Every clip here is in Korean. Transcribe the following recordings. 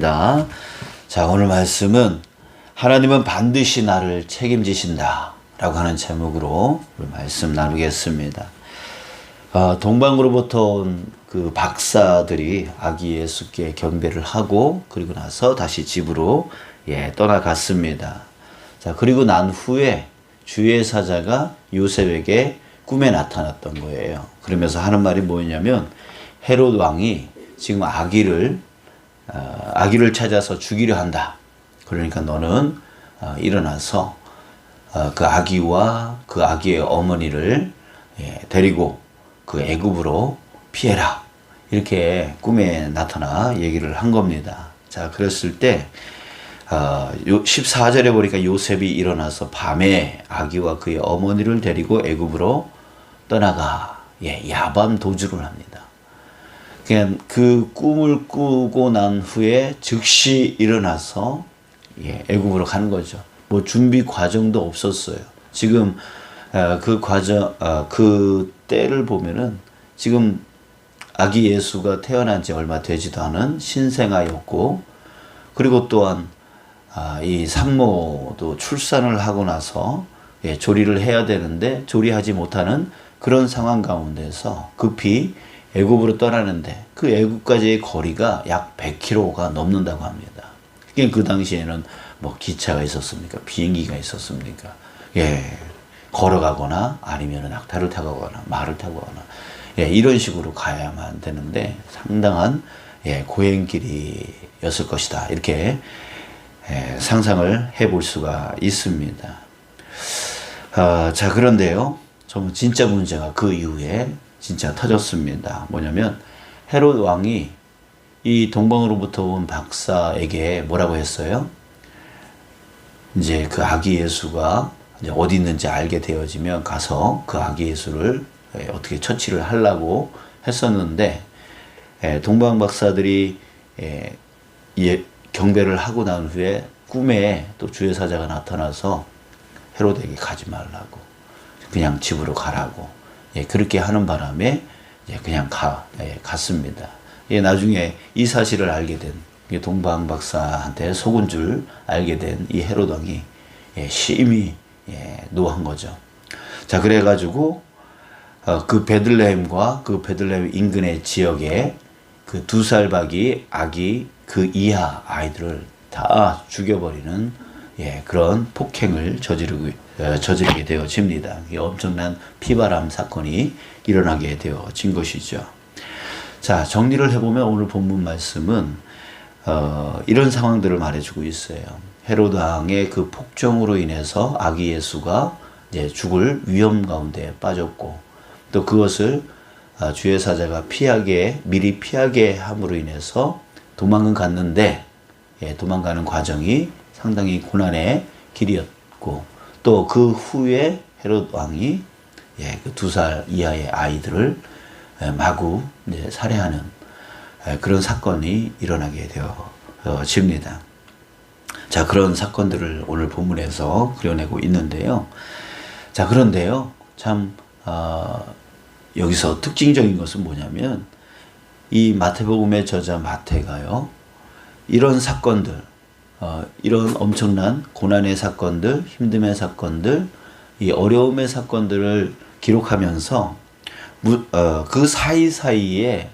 자, 오늘 말씀은 하나님은 반드시 나를 책임지신다 라고 하는 제목으로 우리 말씀 나누겠습니다. 동방으로부터 온 그 박사들이 아기 예수께 경배를 하고 그리고 나서 다시 집으로 떠나갔습니다. 자, 그리고 난 후에 주의 사자가 요셉에게 꿈에 나타났던 거예요. 그러면서 하는 말이 뭐였냐면 헤롯 왕이 지금 아기를 찾아서 죽이려 한다. 그러니까 너는 일어나서 그 아기와 그 아기의 어머니를 데리고 그 애굽으로 피해라. 이렇게 꿈에 나타나 얘기를 한 겁니다. 자, 그랬을 때 14절에 보니까 요셉이 일어나서 밤에 아기와 그의 어머니를 데리고 애굽으로 떠나가 야밤 도주를 합니다. 그냥 그 꿈을 꾸고 난 후에 즉시 일어나서 애굽으로 가는 거죠. 뭐 준비 과정도 없었어요. 지금 그 과정 그 때를 보면은 지금 아기 예수가 태어난 지 얼마 되지도 않은 신생아였고, 그리고 또한 이 산모도 출산을 하고 나서 조리를 해야 되는데 조리하지 못하는 그런 상황 가운데서 급히 애굽으로 떠나는데 그 애굽까지의 거리가 약 100km가 넘는다고 합니다. 그 당시에는 뭐 기차가 있었습니까? 비행기가 있었습니까? 걸어가거나 아니면 낙타를 타고 가거나 말을 타고 가거나 이런 식으로 가야만 되는데 상당한 고행길이었을 것이다. 이렇게 상상을 해볼 수가 있습니다. 자, 그런데요, 정말 진짜 문제가 그 이후에 진짜 터졌습니다. 뭐냐면 헤롯 왕이 이 동방으로부터 온 박사에게 뭐라고 했어요? 이제 그 아기 예수가 이제 어디 있는지 알게 되어지면 가서 그 아기 예수를 어떻게 처치를 하려고 했었는데, 동방 박사들이 경배를 하고 난 후에 꿈에 또 주의 사자가 나타나서 헤롯에게 가지 말라고, 그냥 집으로 가라고 그렇게 하는 바람에 그냥 갔습니다. 나중에 이 사실을 알게 된 동방 박사한테 속은 줄 알게 된 이 헤롯 왕이 심히 노한 거죠. 자, 그래가지고 그 베들레헴과 그 베들레헴 인근의 지역에 그 2살 박이 아기 그 이하 아이들을 다 죽여버리는 그런 폭행을 저지르게 되어집니다. 엄청난 피바람 사건이 일어나게 되어진 것이죠. 자, 정리를 해보면 오늘 본문 말씀은 이런 상황들을 말해주고 있어요. 헤롯 왕의 그 폭정으로 인해서 아기 예수가 죽을 위험 가운데 빠졌고, 또 그것을 주의 사자가 미리 피하게 함으로 인해서 도망은 갔는데 도망가는 과정이 상당히 고난의 길이었고, 또 그 후에 헤롯 왕이 그 2살 이하의 아이들을 마구 살해하는 그런 사건이 일어나게 되어집니다. 자, 그런 사건들을 오늘 본문에서 그려내고 있는데요. 자, 그런데요, 참 여기서 특징적인 것은 뭐냐면 이 마태복음의 저자 마태가요, 이런 사건들, 이런 엄청난 고난의 사건들, 힘듦의 사건들, 이 어려움의 사건들을 기록하면서 그 사이사이에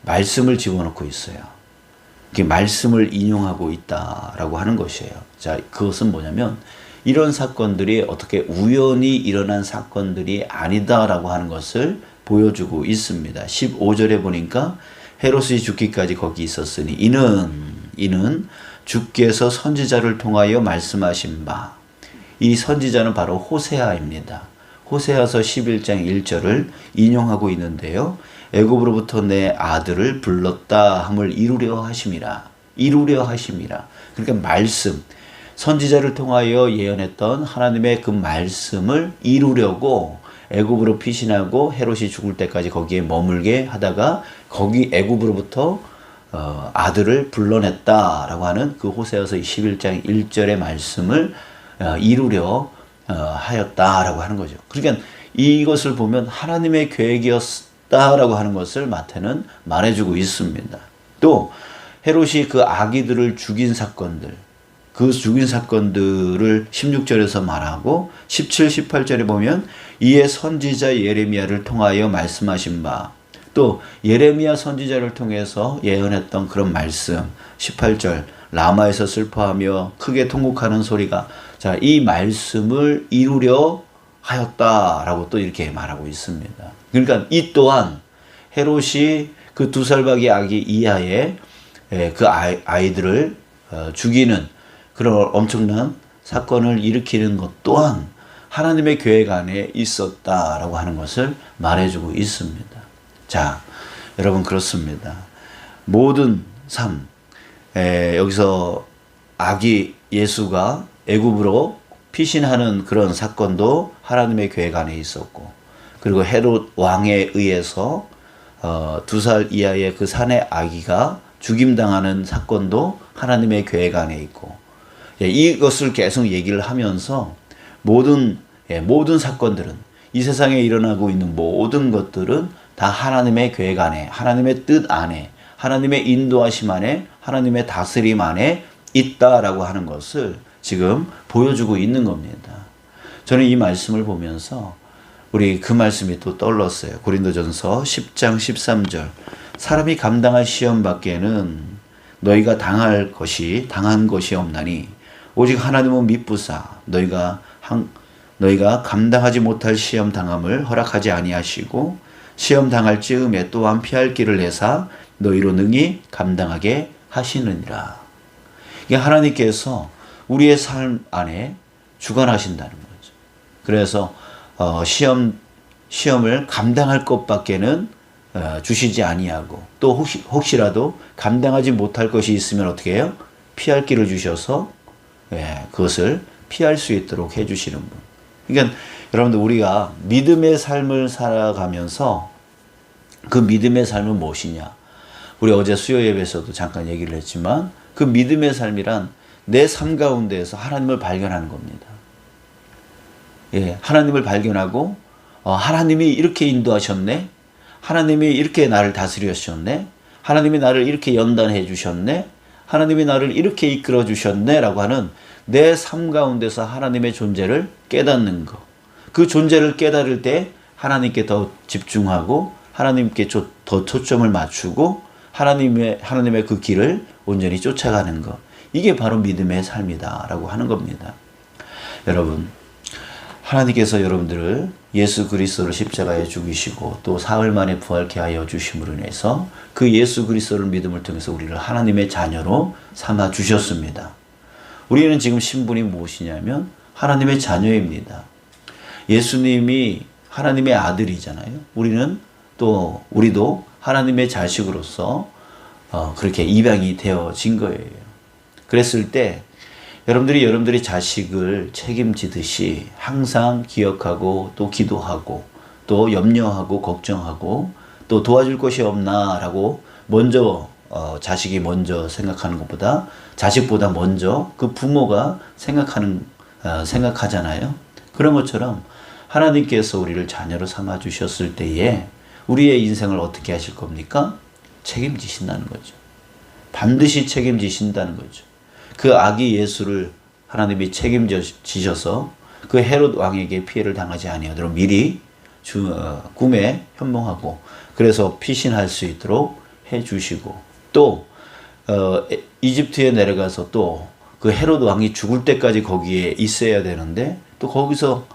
말씀을 집어넣고 있어요. 이렇게 말씀을 인용하고 있다라고 하는 것이에요. 자, 그것은 뭐냐면 이런 사건들이 어떻게 우연히 일어난 사건들이 아니다라고 하는 것을 보여주고 있습니다. 15절에 보니까 헤롯이 죽기까지 거기 있었으니 이는 주께서 선지자를 통하여 말씀하신 바, 이 선지자는 바로 호세아입니다. 호세아서 11장 1절을 인용하고 있는데요. 애굽으로부터 내 아들을 불렀다 함을 이루려 하심이라. 그러니까 말씀, 선지자를 통하여 예언했던 하나님의 그 말씀을 이루려고 애굽으로 피신하고 헤롯이 죽을 때까지 거기에 머물게 하다가 거기 애굽으로부터 아들을 불러냈다라고 하는 그 호세아서 11장 1절의 말씀을 이루려 하였다라고 하는 거죠. 그러니까 이것을 보면 하나님의 계획이었다라고 하는 것을 마태는 말해주고 있습니다. 또 헤롯이 그 아기들을 죽인 사건들, 그 죽인 사건들을 16절에서 말하고 17, 18절에 보면 이에 선지자 예레미야를 통하여 말씀하신 바, 또 예레미야 선지자를 통해서 예언했던 그런 말씀, 18절 라마에서 슬퍼하며 크게 통곡하는 소리가, 자, 이 말씀을 이루려 하였다라고 또 이렇게 말하고 있습니다. 그러니까 이 또한 헤롯이 그 2살박이 아기 이하의 그 아이들을 죽이는 그런 엄청난 사건을 일으키는 것 또한 하나님의 계획 안에 있었다라고 하는 것을 말해주고 있습니다. 자, 여러분 그렇습니다. 모든 삶, 여기서 아기 예수가 애굽으로 피신하는 그런 사건도 하나님의 계획 안에 있었고, 그리고 헤롯 왕에 의해서 2살 이하의 그 사내 아기가 죽임당하는 사건도 하나님의 계획 안에 있고, 이것을 계속 얘기를 하면서 모든 사건들은, 이 세상에 일어나고 있는 모든 것들은 다 하나님의 계획 안에, 하나님의 뜻 안에, 하나님의 인도하심 안에, 하나님의 다스림 안에 있다라고 하는 것을 지금 보여주고 있는 겁니다. 저는 이 말씀을 보면서 우리 그 말씀이 또 떠올랐어요. 고린도전서 10장 13절. 사람이 감당할 시험 밖에는 너희가 당한 것이 없나니 오직 하나님은 미쁘사 너희가 감당하지 못할 시험 당함을 허락하지 아니하시고 시험 당할 즈음에 또한 피할 길을 내사 너희로 능히 감당하게 하시느니라. 이게 하나님께서 우리의 삶 안에 주관하신다는 거죠. 그래서 시험을 감당할 것밖에는 주시지 아니하고, 또 혹시라도 감당하지 못할 것이 있으면 어떻게 해요? 피할 길을 주셔서 그것을 피할 수 있도록 해주시는 분. 그러니까 여러분들 우리가 믿음의 삶을 살아가면서 그 믿음의 삶은 무엇이냐? 우리 어제 수요 예배에서도 잠깐 얘기를 했지만 그 믿음의 삶이란 내 삶 가운데에서 하나님을 발견하는 겁니다. 하나님을 발견하고 하나님이 이렇게 인도하셨네. 하나님이 이렇게 나를 다스리셨네. 하나님이 나를 이렇게 연단해 주셨네. 하나님이 나를 이렇게 이끌어 주셨네 라고 하는 내 삶 가운데서 하나님의 존재를 깨닫는 것. 그 존재를 깨달을 때 하나님께 더 집중하고 하나님께 더 초점을 맞추고 하나님의 그 길을 온전히 쫓아가는 것. 이게 바로 믿음의 삶이다 라고 하는 겁니다. 여러분, 하나님께서 여러분들을 예수 그리스도를 십자가에 죽이시고 또 사흘 만에 부활케 하여 주심으로 인해서 그 예수 그리스도를 믿음을 통해서 우리를 하나님의 자녀로 삼아 주셨습니다. 우리는 지금 신분이 무엇이냐면 하나님의 자녀입니다. 예수님이 하나님의 아들이잖아요. 우리도 하나님의 자식으로서 그렇게 입양이 되어진 거예요. 그랬을 때 여러분들이 자식을 책임지듯이 항상 기억하고 또 기도하고 또 염려하고 걱정하고 또 도와줄 것이 없나라고 먼저 자식이 먼저 생각하는 것보다 자식보다 먼저 그 부모가 생각하잖아요. 그런 것처럼 하나님께서 우리를 자녀로 삼아 주셨을 때에 우리의 인생을 어떻게 하실 겁니까? 책임지신다는 거죠. 반드시 책임지신다는 거죠. 그 아기 예수를 하나님이 책임지셔서 그 헤롯 왕에게 피해를 당하지 아니하도록 미리 꿈에 현몽하고 그래서 피신할 수 있도록 해주시고 또 이집트에 내려가서 또 그 헤롯 왕이 죽을 때까지 거기에 있어야 되는데 또 거기서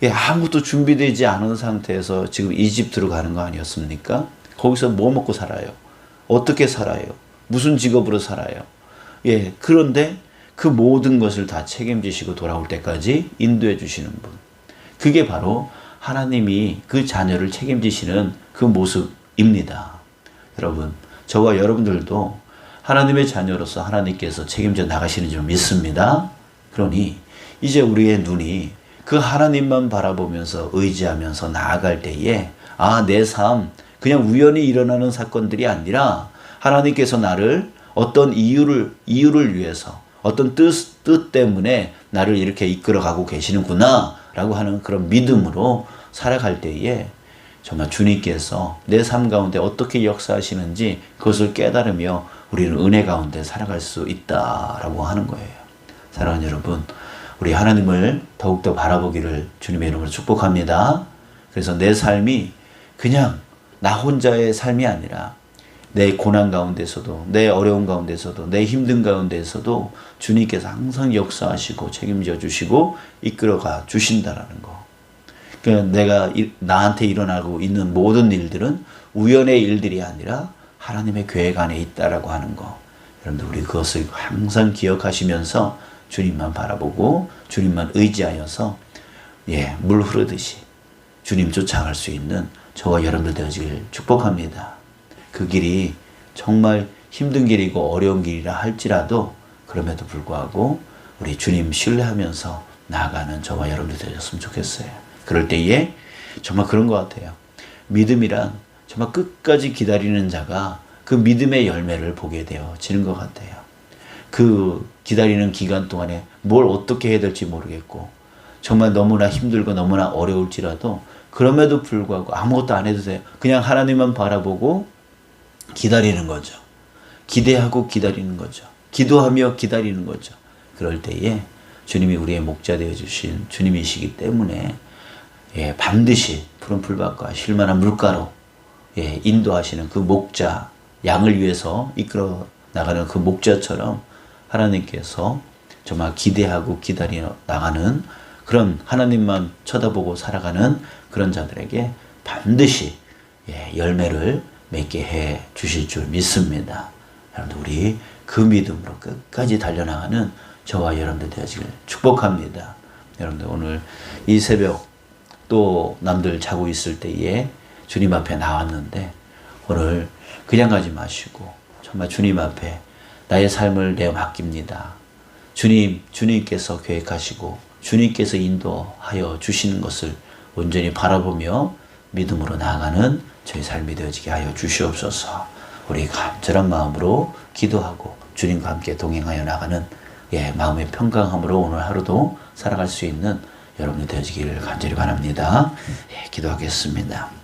아무것도 준비되지 않은 상태에서 지금 이집트로 가는 거 아니었습니까? 거기서 뭐 먹고 살아요? 어떻게 살아요? 무슨 직업으로 살아요? 그런데 그 모든 것을 다 책임지시고 돌아올 때까지 인도해 주시는 분. 그게 바로 하나님이 그 자녀를 책임지시는 그 모습입니다. 여러분, 저와 여러분들도 하나님의 자녀로서 하나님께서 책임져 나가시는 줄 믿습니다. 그러니 이제 우리의 눈이 그 하나님만 바라보면서 의지하면서 나아갈 때에 내 삶 그냥 우연히 일어나는 사건들이 아니라 하나님께서 나를 어떤 이유를 위해서 어떤 뜻 때문에 나를 이렇게 이끌어가고 계시는구나 라고 하는 그런 믿음으로 살아갈 때에 정말 주님께서 내 삶 가운데 어떻게 역사하시는지 그것을 깨달으며 우리는 은혜 가운데 살아갈 수 있다라고 하는 거예요. 사랑하는 여러분, 우리 하나님을 더욱더 바라보기를 주님의 이름으로 축복합니다. 그래서 내 삶이 그냥 나 혼자의 삶이 아니라 내 고난 가운데서도, 내 어려운 가운데서도, 내 힘든 가운데서도 주님께서 항상 역사하시고 책임져 주시고 이끌어가 주신다라는 거. 그러니까 내가 나한테 일어나고 있는 모든 일들은 우연의 일들이 아니라 하나님의 계획 안에 있다라고 하는 거. 여러분들 우리 그것을 항상 기억하시면서 주님만 바라보고 주님만 의지하여서 물 흐르듯이 주님 쫓아갈 수 있는 저와 여러분들 되어지길 축복합니다. 그 길이 정말 힘든 길이고 어려운 길이라 할지라도 그럼에도 불구하고 우리 주님 신뢰하면서 나아가는 저와 여러분들 되셨으면 좋겠어요. 그럴 때에 정말 그런 것 같아요. 믿음이란 정말 끝까지 기다리는 자가 그 믿음의 열매를 보게 되어지는 것 같아요. 그 기다리는 기간 동안에 뭘 어떻게 해야 될지 모르겠고 정말 너무나 힘들고 너무나 어려울지라도 그럼에도 불구하고 아무것도 안 해도 돼요. 그냥 하나님만 바라보고 기다리는 거죠. 기대하고 기다리는 거죠. 기도하며 기다리는 거죠. 그럴 때에 주님이 우리의 목자 되어주신 주님이시기 때문에 반드시 푸른 풀밭과 쉴만한 물가로 인도하시는 그 목자, 양을 위해서 이끌어 나가는 그 목자처럼 하나님께서 정말 기대하고 기다려 나가는 그런 하나님만 쳐다보고 살아가는 그런 자들에게 반드시 열매를 맺게 해 주실 줄 믿습니다. 여러분들 우리 그 믿음으로 끝까지 달려나가는 저와 여러분들 되어지길 축복합니다. 여러분들 오늘 이 새벽 또 남들 자고 있을 때에 주님 앞에 나왔는데 오늘 그냥 가지 마시고 정말 주님 앞에 나의 삶을 내어 맡깁니다. 주님께서 계획하시고 주님께서 인도하여 주시는 것을 온전히 바라보며 믿음으로 나아가는 저희 삶이 되어지게 하여 주시옵소서. 우리 간절한 마음으로 기도하고 주님과 함께 동행하여 나가는 마음의 평강함으로 오늘 하루도 살아갈 수 있는 여러분이 되어지기를 간절히 바랍니다. 기도하겠습니다.